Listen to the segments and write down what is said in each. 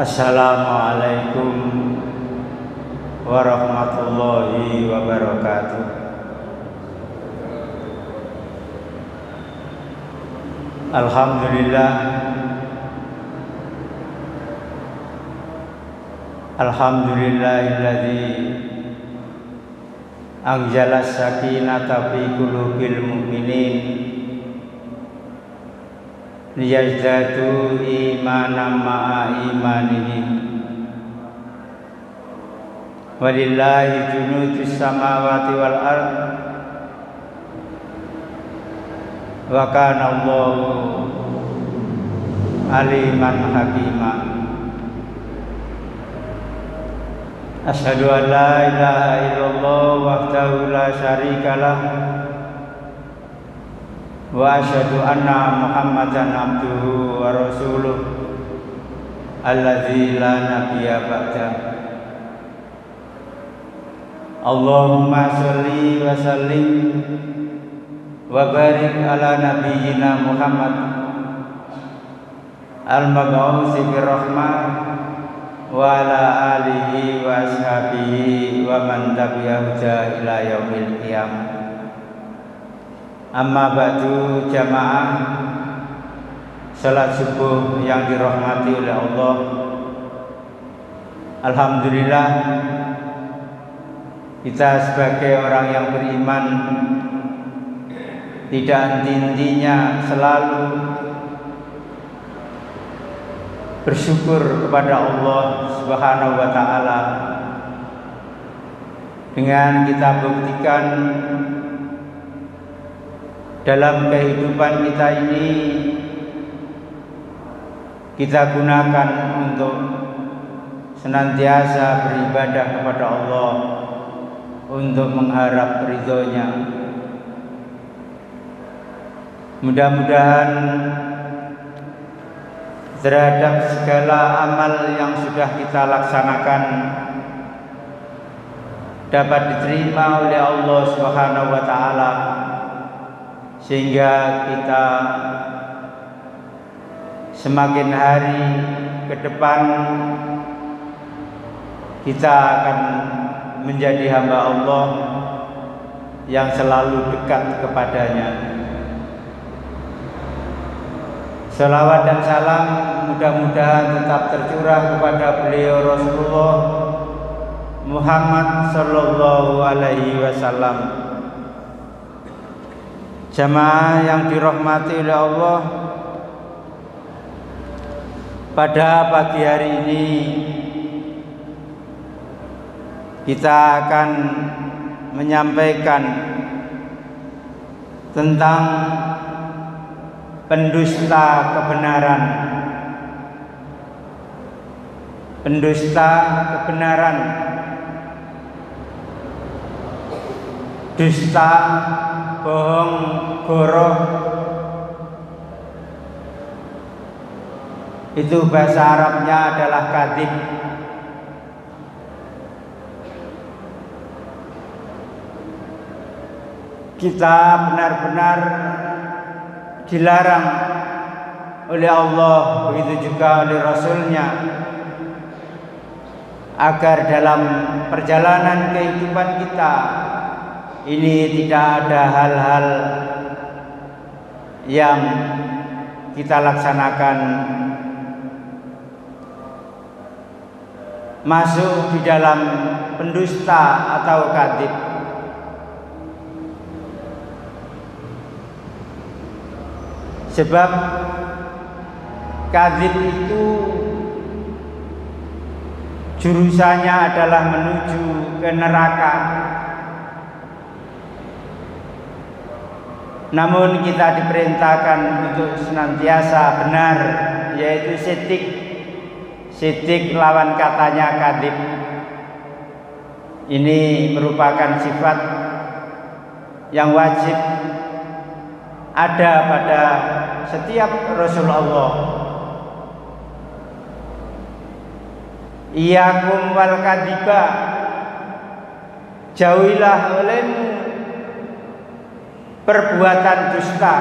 Assalamualaikum warahmatullahi wabarakatuh. Alhamdulillah, alhamdulillahilladzi anzala sakinata fi qulubil mu'minin liyazdadu imanan ma'a imanihim. Walillahi junudus samawati wal ard wa kana Allahu aliman hakima. Asyhadu an la ilaha illallah wahdahu la syarikalah wa asyhadu anna Muhammadan abduhu wa rasuluh alladzi la nabiyya ba'dah. Allahumma sholli wa sallim wa barik ala nabiyyina Muhammad al-mab'uutsi birrahmah wa ala alihi wa ashabihi wa man tabi'ahu ila yaumil qiyamah. Amma ba'du, jamaah salat subuh yang dirahmati oleh Allah. Alhamdulillah, kita sebagai orang yang beriman tidak henti-hentinya selalu bersyukur kepada Allah Subhanahu wa taala dengan kita buktikan dalam kehidupan kita ini, kita gunakan untuk senantiasa beribadah kepada Allah, untuk mengharap ridhonya. Mudah-mudahan terhadap segala amal yang sudah kita laksanakan dapat diterima oleh Allah Subhanahu wa taala, sehingga kita semakin hari ke depan kita akan menjadi hamba Allah yang selalu dekat kepadanya. Salawat dan salam mudah-mudahan tetap tercurah kepada beliau Rasulullah Muhammad sallallahu alaihi wasallam. Jamaah yang dirahmati oleh Allah, pada pagi hari ini kita akan menyampaikan tentang pendusta kebenaran. Pendusta kebenaran, dusta, bohong, goroh, itu bahasa Arabnya adalah kadzib. Kita benar-benar dilarang oleh Allah, begitu juga oleh Rasulnya, agar dalam perjalanan kehidupan kita ini tidak ada hal-hal yang kita laksanakan masuk di dalam pendusta atau kadzib. Sebab kadzib itu jurusannya adalah menuju ke neraka. Namun kita diperintahkan untuk senantiasa benar, yaitu sidik. Sidik lawan katanya kadzib. Ini merupakan sifat yang wajib ada pada setiap Rasulullah. Iyakum wal kadziba, jauhilah olehmu perbuatan dusta.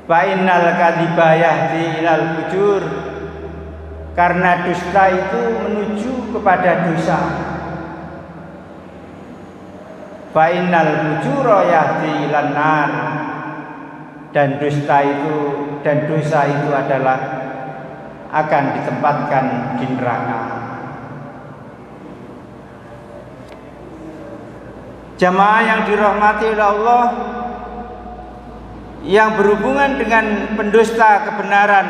Fa innal kadhiba yahdi ilal fujur. Karena dusta itu menuju kepada dosa. Fa innal fujura yahdi ilan nar. Dan dosa itu adalah akan ditempatkan di neraka. Jamaah yang dirahmati oleh Allah, yang berhubungan dengan pendusta kebenaran,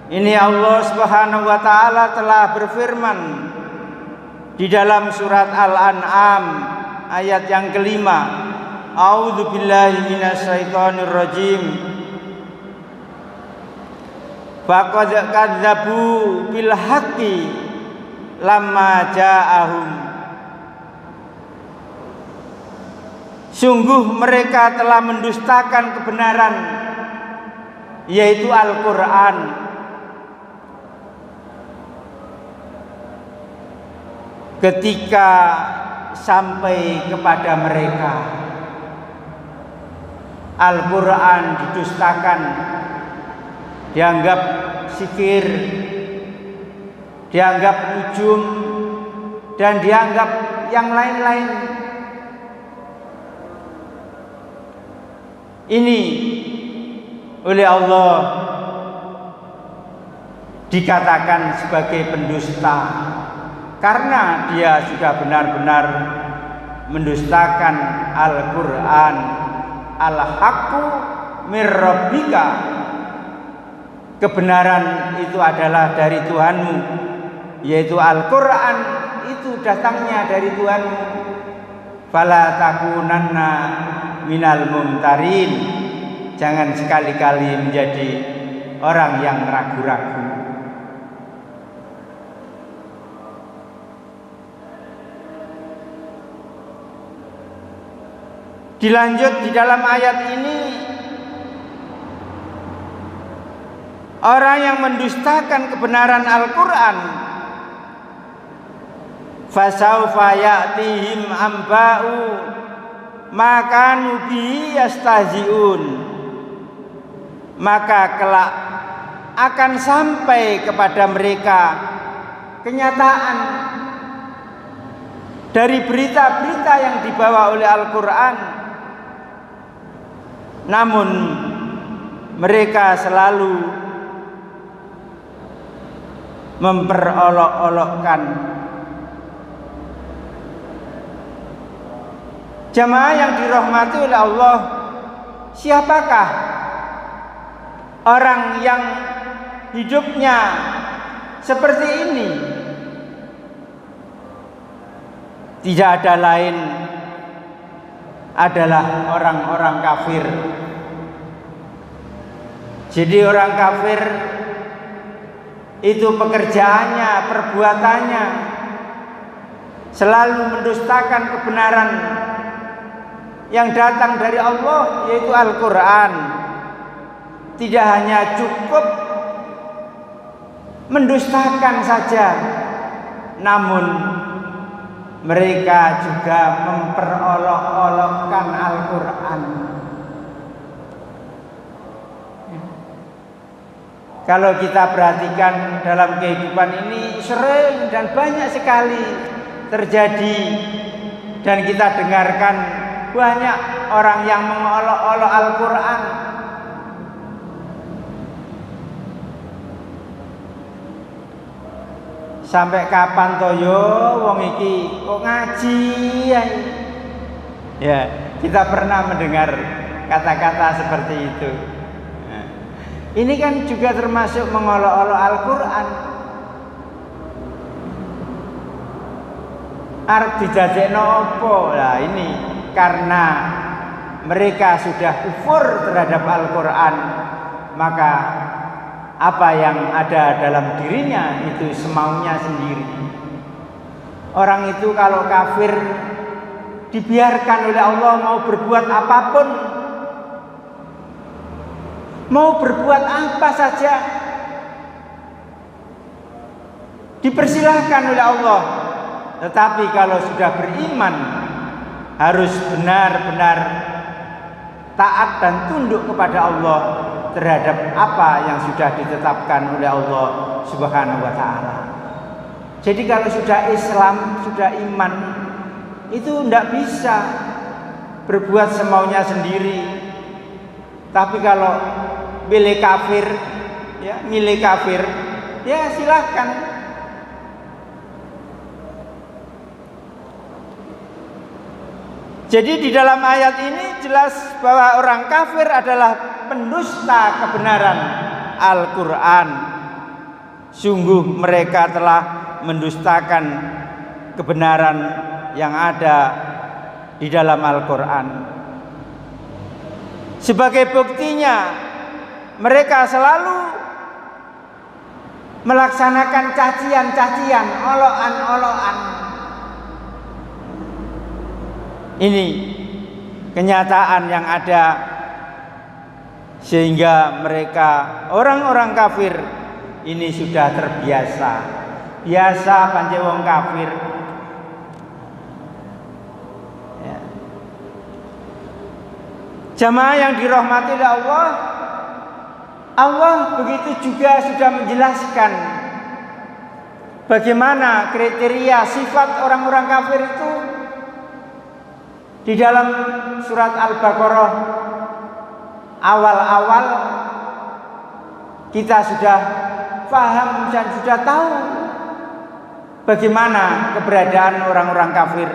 ini Allah Subhanahu wa taala telah berfirman di dalam surat Al-An'am ayat yang kelima, A'udzu billahi minasyaitonir rajim. Faqad kadzdzabu bil haqqi lamma ja'ahum. Sungguh mereka telah mendustakan kebenaran, yaitu Al-Qur'an, ketika sampai kepada mereka. Al-Quran didustakan, dianggap sihir, dianggap nujum, dan dianggap yang lain-lain. Ini oleh Allah dikatakan sebagai pendusta karena dia sudah benar-benar mendustakan Al-Quran. Al-haqqu mir rabbika, kebenaran itu adalah dari Tuhanmu, yaitu Al-Quran itu datangnya dari Tuhanmu. Fala takunanna minal mumtarin, jangan sekali-kali menjadi orang yang ragu-ragu. Dilanjut di dalam ayat ini, orang yang mendustakan kebenaran Al-Quran, fasaufa ya'tihim amba'u ma kanu bihi yastahzi'un, maka kelak akan sampai kepada mereka kenyataan dari berita-berita yang dibawa oleh Al-Quran. Namun mereka selalu memperolok-olokkan. Jamaah yang dirahmati oleh Allah, siapakah orang yang hidupnya seperti ini? Tidak ada lain adalah orang-orang kafir. Jadi orang kafir itu pekerjaannya, perbuatannya selalu mendustakan kebenaran yang datang dari Allah, yaitu Al-Quran. Tidak hanya cukup mendustakan saja, namun mereka juga memperolok-olokkan Al-Quran. Kalau kita perhatikan dalam kehidupan ini sering dan banyak sekali terjadi, dan kita dengarkan banyak orang yang mengolok-olok Al-Quran. Sampai kapan toyo wong iki kok ngaji ya? Ya, kita pernah mendengar kata-kata seperti itu. Nah, ini kan juga termasuk mengolok-olok Al-Quran. Arep dijajekno apa? Lah ini karena mereka sudah kufur terhadap Al-Quran, maka apa yang ada dalam dirinya itu semaunya sendiri. Orang itu kalau kafir dibiarkan oleh Allah mau berbuat apapun, mau berbuat apa saja, dipersilahkan oleh Allah. Tetapi kalau sudah beriman, harus benar-benar taat dan tunduk kepada Allah terhadap apa yang sudah ditetapkan oleh Allah Subhanahu wa taala. Jadi kalau sudah Islam, sudah iman, itu tidak bisa berbuat semaunya sendiri. Tapi kalau milih kafir, ya silahkan. Jadi di dalam ayat ini jelas bahwa orang kafir adalah pendusta kebenaran Al-Quran. Sungguh mereka telah mendustakan kebenaran yang ada di dalam Al-Quran. Sebagai buktinya, mereka selalu melaksanakan cacian-cacian, olokan-olokan. Ini kenyataan yang ada, sehingga mereka orang-orang kafir ini sudah terbiasa. Biasa pancen wong kafir. Ya. Jamaah yang dirahmati oleh Allah, Allah begitu juga sudah menjelaskan bagaimana kriteria sifat orang-orang kafir itu di dalam surat Al-Baqarah. Awal-awal kita sudah paham dan sudah tahu bagaimana keberadaan orang-orang kafir.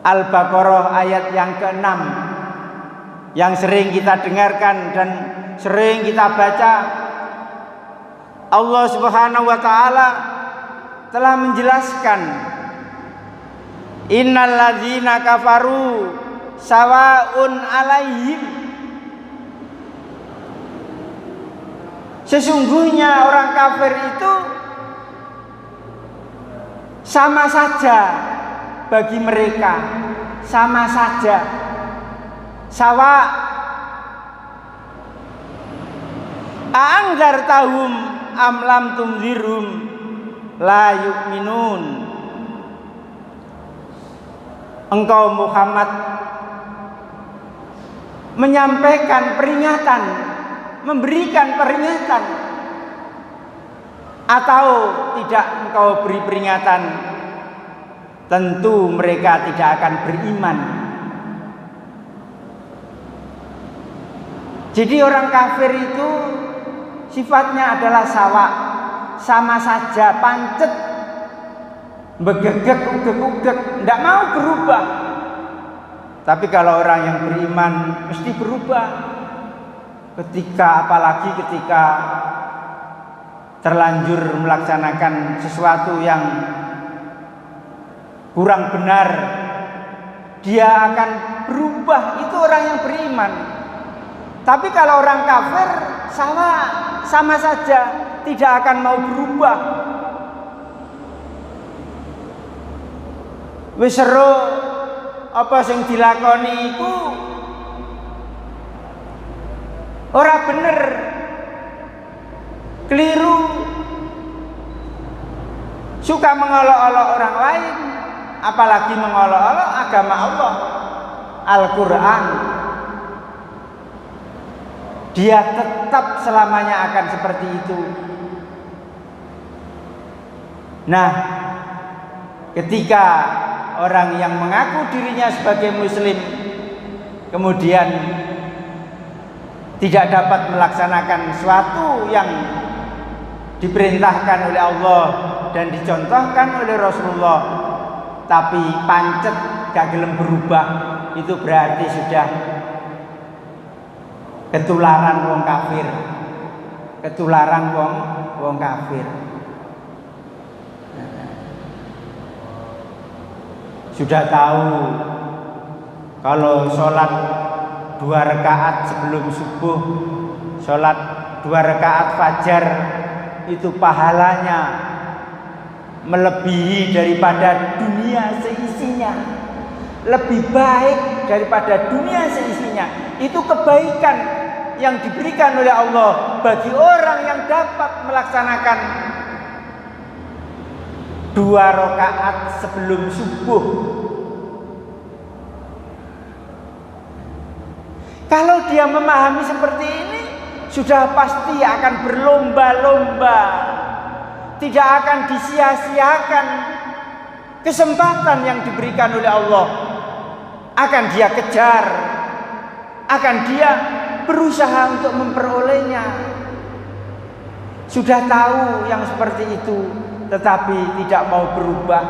Al-Baqarah ayat yang ke-6 yang sering kita dengarkan dan sering kita baca. Allah Subhanahu wa taala telah menjelaskan, innal ladzina kafaru sawaun alaihim. Sesungguhnya orang kafir itu sama saja bagi mereka, sama saja, sawa. A'angdartahum am lam tunzirum la yu'minun. Engkau Muhammad menyampaikan peringatan, memberikan peringatan, atau tidak engkau beri peringatan, tentu mereka tidak akan beriman. Jadi orang kafir itu sifatnya adalah sawa, sama saja, pancet, begegek, ugek-ugek, tidak mau berubah. Tapi kalau orang yang beriman mesti berubah. Apalagi ketika terlanjur melaksanakan sesuatu yang kurang benar, dia akan berubah. Itu orang yang beriman. Tapi kalau orang kafir sama saja, tidak akan mau berubah. Wis seru apa sing dilakoni iku ora bener, keliru, suka mengolok-olok orang lain, apalagi mengolok-olok agama Allah, Al-Quran. Dia tetap selamanya akan seperti itu. Nah, ketika orang yang mengaku dirinya sebagai muslim kemudian tidak dapat melaksanakan sesuatu yang diperintahkan oleh Allah dan dicontohkan oleh Rasulullah, tapi pancet gak gelem berubah, itu berarti sudah ketularan wong kafir, ketularan wong kafir. Sudah tahu kalau sholat 2 rakaat sebelum subuh, sholat 2 rakaat fajar, itu pahalanya melebihi daripada dunia seisinya, lebih baik daripada dunia seisinya. Itu kebaikan yang diberikan oleh Allah bagi orang yang dapat melaksanakan 2 rakaat sebelum subuh. Kalau dia memahami seperti ini, sudah pasti akan berlomba-lomba, tidak akan disia-siakan kesempatan yang diberikan oleh Allah, akan dia kejar, akan dia berusaha untuk memperolehnya. Sudah tahu yang seperti itu, tetapi tidak mau berubah.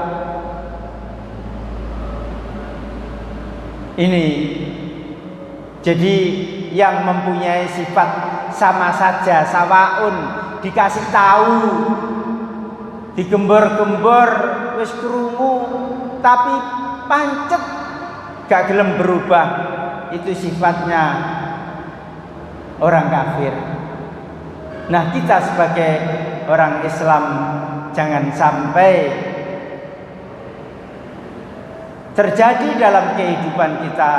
Ini jadi yang mempunyai sifat sama saja, sawaun, dikasih tahu, digembor-gembor, wis krungu, tapi pancet gak gelem berubah. Itu sifatnya orang kafir. Nah, kita sebagai orang Islam jangan sampai terjadi dalam kehidupan kita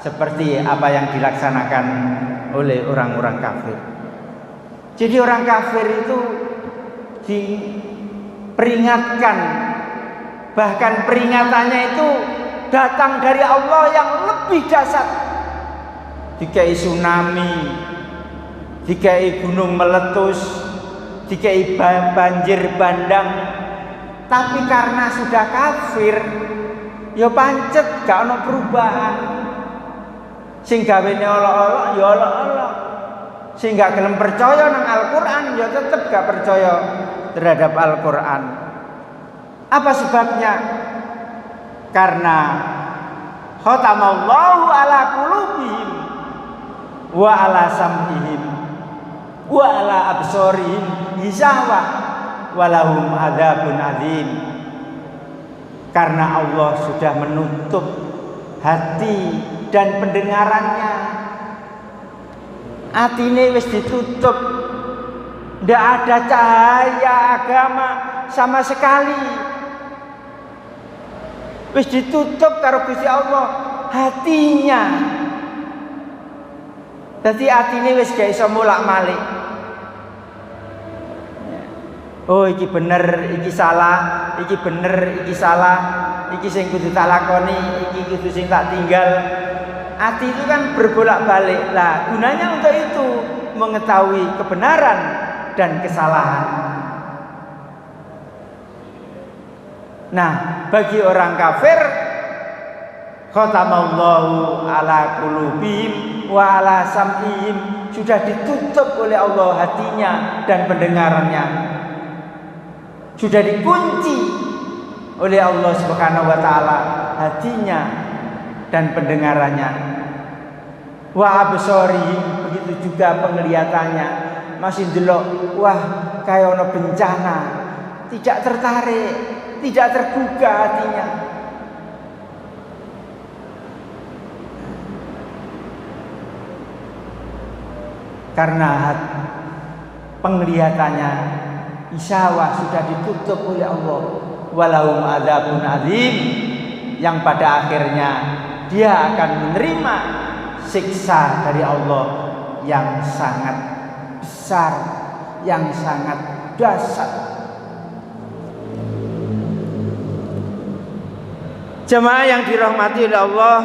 seperti apa yang dilaksanakan oleh orang-orang kafir. Jadi orang kafir itu diperingatkan, bahkan peringatannya itu datang dari Allah yang lebih dahsyat. Dikai tsunami, dikai gunung meletus, dikai banjir bandang, tapi karena sudah kafir, ya pancet gak ono perubahan. Sing gawene olok-olok ya olok-olok. Sing gak gelem percaya nang Al-Qur'an ya tetep gak percaya terhadap Al-Qur'an. Apa sebabnya? Karena khatamallahu ala qulubihim wa ala sam'ihim wa ala absarihim ghishawa walahum adzabun adzim. Karena Allah sudah menutup hati dan pendengarannya. Atine wis ditutup, ndak ada cahaya agama sama sekali. Wis ditutup karo Gusti Allah hatinya. Dadi atine wis gak iso mulak-malik. Oh, iki bener, iki salah, iki bener, iki salah, iki sing kudu tak lakoni, iki kudu sing tak tinggal. Hati itu kan berbolak-balik. Lah, gunanya untuk itu mengetahui kebenaran dan kesalahan. Nah, bagi orang kafir, khatamallahu ala qulubihim wa ala sam'ihim, sudah ditutup oleh Allah hatinya dan pendengarannya. Sudah dikunci oleh Allah Subhanahu wa taala hatinya dan pendengarannya. Wa absarihim, begitu juga penglihatannya. Masih delok, wah kayak ono bencana, tidak tertarik, tidak tergugah hatinya. Karena penglihatannya isyawah sudah ditutup oleh Allah. Walahum adzabun adzim, yang pada akhirnya dia akan menerima siksa dari Allah yang sangat besar, yang sangat dahsyat. Jemaah yang dirahmati oleh Allah,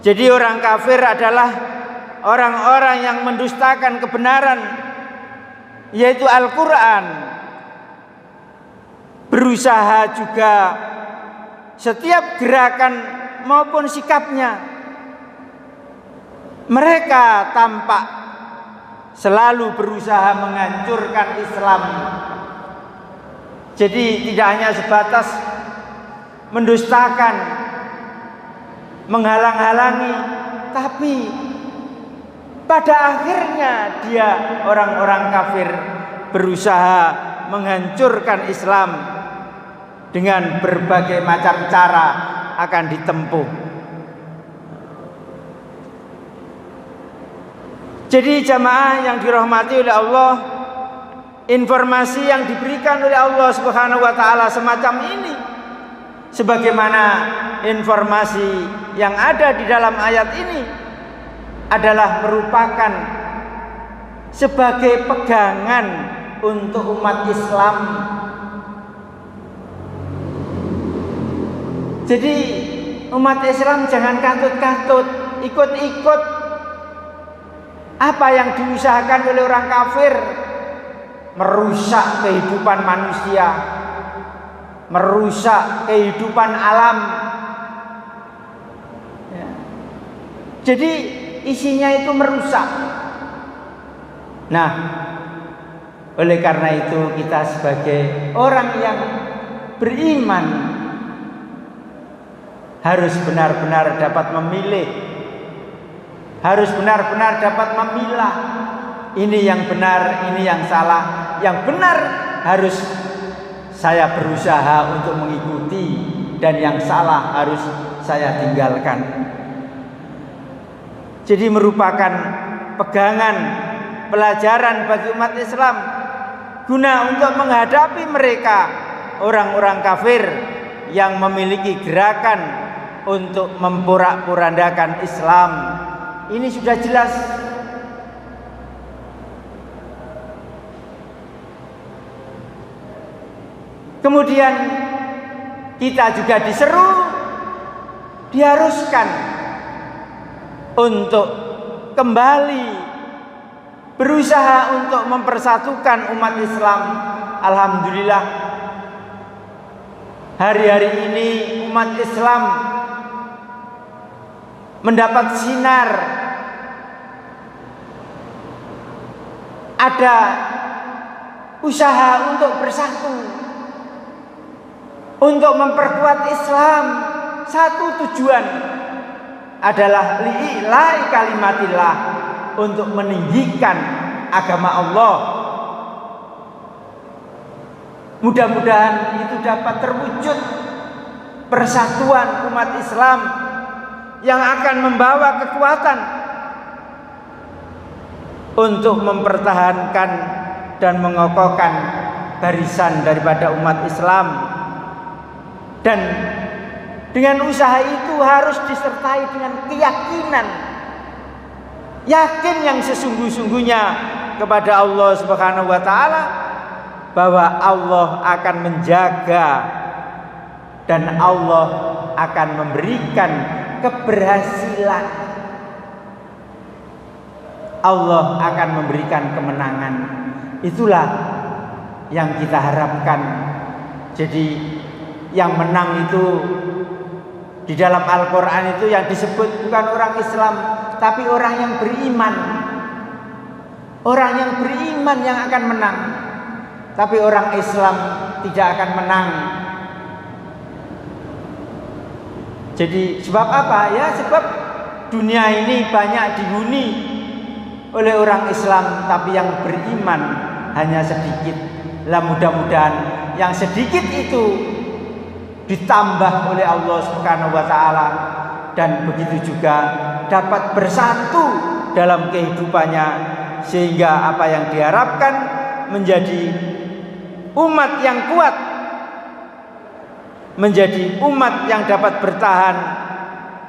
jadi orang kafir adalah orang-orang yang mendustakan kebenaran, yaitu Al-Quran. Berusaha juga setiap gerakan maupun sikapnya, mereka tampak selalu berusaha menghancurkan Islam. Jadi tidak hanya sebatas mendustakan, menghalang-halangi, tapi pada akhirnya dia orang-orang kafir berusaha menghancurkan Islam dengan berbagai macam cara akan ditempuh. Jadi jamaah yang dirahmati oleh Allah, informasi yang diberikan oleh Allah Subhanahu wa taala semacam ini, sebagaimana informasi yang ada di dalam ayat ini, adalah merupakan sebagai pegangan untuk umat Islam. Jadi umat Islam jangan katut-katut ikut-ikut apa yang diusahakan oleh orang kafir, merusak kehidupan manusia, merusak kehidupan alam. Ya. Jadi isinya itu merusak. Nah, oleh karena itu kita sebagai orang yang beriman harus benar-benar dapat memilih, harus benar-benar dapat memilah ini yang benar, ini yang salah. Yang benar harus saya berusaha untuk mengikuti, dan yang salah harus saya tinggalkan. Jadi merupakan pegangan, pelajaran bagi umat Islam guna untuk menghadapi mereka orang-orang kafir yang memiliki gerakan untuk memporak-porandakan Islam. Ini sudah jelas. Kemudian kita juga diseru, diharuskan untuk kembali berusaha untuk mempersatukan umat Islam. Alhamdulillah, hari-hari ini umat Islam mendapat sinar, ada usaha untuk bersatu, untuk memperkuat Islam. Satu tujuan adalah li'ila'i kalimatillah, untuk meninggikan agama Allah. Mudah-mudahan itu dapat terwujud persatuan umat Islam yang akan membawa kekuatan untuk mempertahankan dan mengokohkan barisan daripada umat Islam. Dan dengan usaha itu harus disertai dengan keyakinan, yakin yang sesungguh-sungguhnya kepada Allah Subhanahu wa taala, bahwa Allah akan menjaga dan Allah akan memberikan keberhasilan. Allah akan memberikan kemenangan. Itulah yang kita harapkan. Jadi yang menang itu di dalam Al-Quran itu yang disebut bukan orang Islam, tapi orang yang beriman. Orang yang beriman yang akan menang. Tapi orang Islam tidak akan menang. Jadi sebab apa? Ya sebab dunia ini banyak dihuni oleh orang Islam, tapi yang beriman hanya sedikit. Lah mudah-mudahan yang sedikit itu ditambah oleh Allah Subhanahu wa taala, dan begitu juga dapat bersatu dalam kehidupannya, sehingga apa yang diharapkan menjadi umat yang kuat, menjadi umat yang dapat bertahan,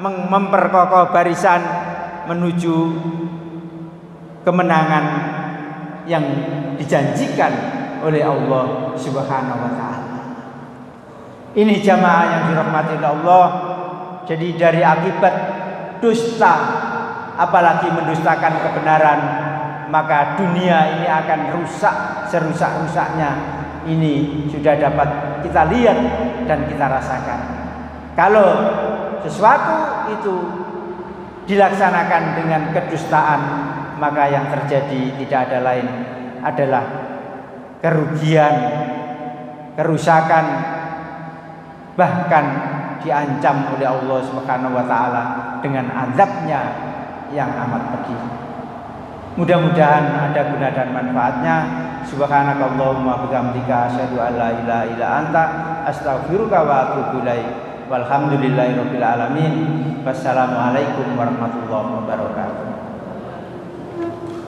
memperkokoh barisan menuju kemenangan yang dijanjikan oleh Allah Subhanahu wa taala. Ini jamaah yang dirahmati Allah. Jadi dari akibat dusta, apalagi mendustakan kebenaran, maka dunia ini akan rusak serusak-rusaknya. Ini sudah dapat kita lihat dan kita rasakan. Kalau sesuatu itu dilaksanakan dengan kedustaan, maka yang terjadi tidak ada lain adalah kerugian, kerusakan, bahkan diancam oleh Allah Subhanahu wa taala dengan azabnya yang amat pedih. Mudah-mudahan ada guna dan manfaatnya. Subhanakallahumma bihamdika asyhadu an la ilaha illa anta astaghfiruka wa atubu ilaik. Walhamdulillahirabbil alamin. Wassalamualaikum warahmatullahi wabarakatuh.